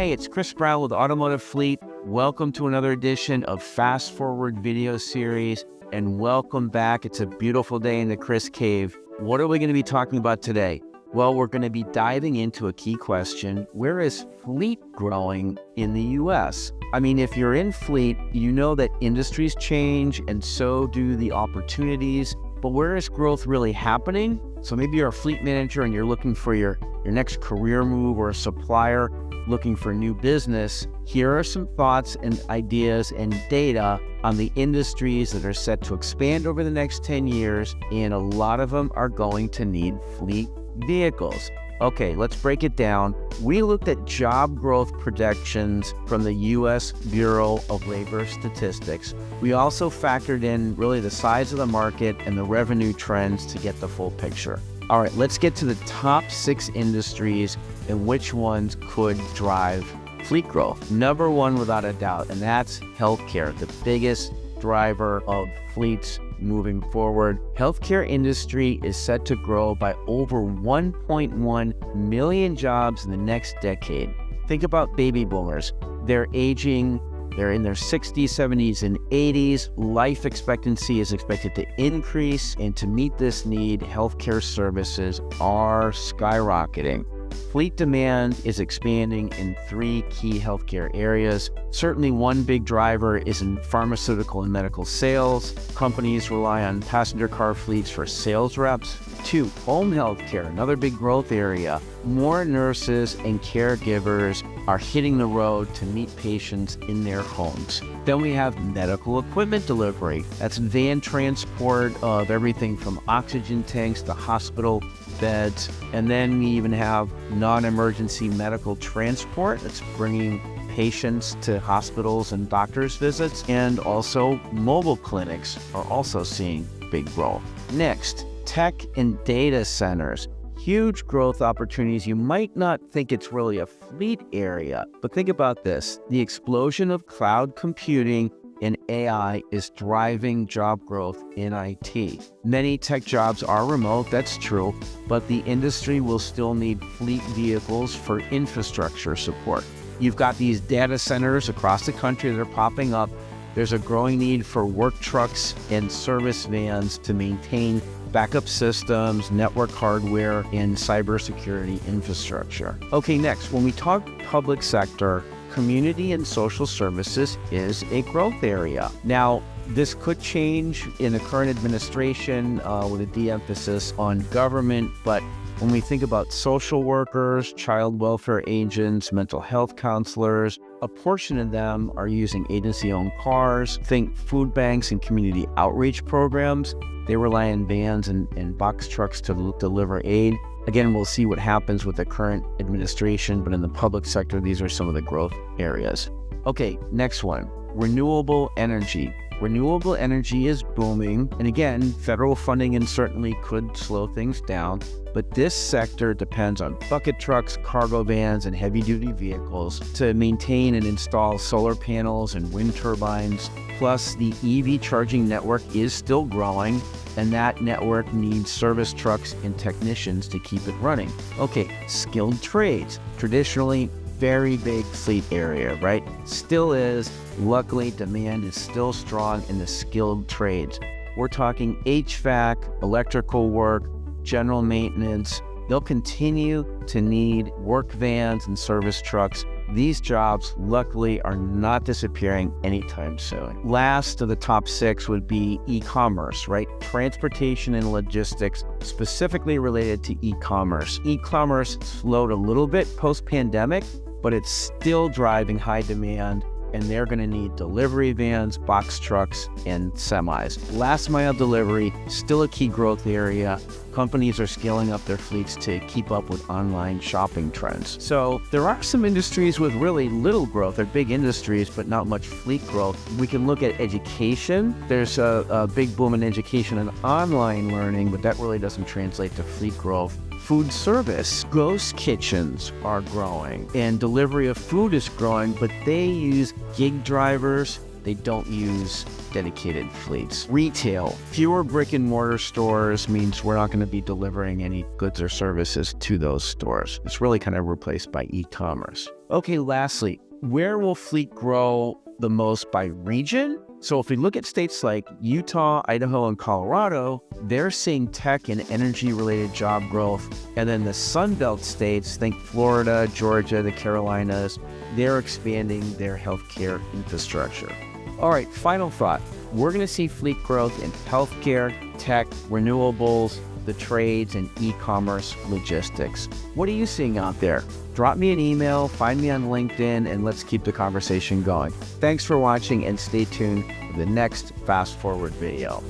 Hey, it's Chris Brown with Automotive Fleet. Welcome to another edition of Fast Forward video series, and welcome back. It's a beautiful day in the Chris Cave. What are we going to be talking about today? Well, we're going to be diving into a key question. Where is fleet growing in the U.S.? I mean, if you're in fleet, you know that industries change and so do the opportunities. But where is growth really happening? So maybe you're a fleet manager and you're looking for your next career move, or a supplier looking for new business. Here are some thoughts and ideas and data on the industries that are set to expand over the next 10 years, and a lot of them are going to need fleet vehicles. Okay, let's break it down. We looked at job growth projections from the U.S. Bureau of Labor Statistics. We also factored in really the size of the market and the revenue trends to get the full picture. All right, let's get to the top 6 industries and which ones could drive fleet growth. Number one, without a doubt, and that's healthcare, the biggest driver of fleets moving forward. Healthcare industry is set to grow by over 1.1 million jobs in the next decade. Think about baby boomers. They're aging. They're in their 60s, 70s, and 80s. Life expectancy is expected to increase, and to meet this need, healthcare services are skyrocketing. Fleet demand is expanding in 3 key healthcare areas. Certainly one big driver is in pharmaceutical and medical sales. Companies rely on passenger car fleets for sales reps. 2, home healthcare, another big growth area. More nurses and caregivers are hitting the road to meet patients in their homes. Then we have medical equipment delivery. That's van transport of everything from oxygen tanks to hospital beds. And then we even have non-emergency medical transport. That's bringing patients to hospitals and doctors' visits. And also mobile clinics are also seeing big growth. Next, tech and data centers. Huge growth opportunities. You might not think it's really a fleet area, but think about this. The explosion of cloud computing and AI is driving job growth in IT. Many tech jobs are remote, that's true, but the industry will still need fleet vehicles for infrastructure support. You've got these data centers across the country that are popping up. There's a growing need for work trucks and service vans to maintain backup systems, network hardware, and cybersecurity infrastructure. Okay, next, when we talk public sector, community and social services is a growth area. Now, this could change in the current administration with a de-emphasis on government, but when we think about social workers, child welfare agents, mental health counselors, a portion of them are using agency-owned cars. Think food banks and community outreach programs. They rely on vans and box trucks to deliver aid. Again, we'll see what happens with the current administration, but in the public sector, these are some of the growth areas. Okay, next one, renewable energy. Renewable energy is booming, and again, federal funding and certainly could slow things down, but this sector depends on bucket trucks, cargo vans, and heavy-duty vehicles to maintain and install solar panels and wind turbines. Plus, the EV charging network is still growing, and that network needs service trucks and technicians to keep it running. Okay, skilled trades. Traditionally, very big fleet area, right? Still is. Luckily, demand is still strong in the skilled trades. We're talking HVAC, electrical work, general maintenance. They'll continue to need work vans and service trucks. These jobs, luckily, are not disappearing anytime soon. Last of the top 6 would be e-commerce, right? Transportation and logistics, specifically related to e-commerce. E-commerce slowed a little bit post-pandemic, but it's still driving high demand, and they're going to need delivery vans, box trucks, and semis. Last mile delivery, still a key growth area. Companies are scaling up their fleets to keep up with online shopping trends. So there are some industries with really little growth. They're big industries, but not much fleet growth. We can look at education. There's a big boom in education and online learning, but that really doesn't translate to fleet growth. Food service, ghost kitchens are growing, and delivery of food is growing, but they use gig drivers they don't use dedicated fleets. Retail, fewer brick and mortar stores means we're not going to be delivering any goods or services to those stores. It's really kind of replaced by e-commerce. Okay, lastly, where will fleet grow the most by region? So if we look at states like Utah, Idaho, and Colorado, they're seeing tech and energy-related job growth. And then the Sun Belt states, think Florida, Georgia, the Carolinas, they're expanding their healthcare infrastructure. All right, final thought. We're going to see fleet growth in healthcare, tech, renewables, the trades, and e-commerce logistics. What are you seeing out there? Drop me an email, find me on LinkedIn, and let's keep the conversation going. Thanks for watching, and stay tuned for the next Fast Forward video.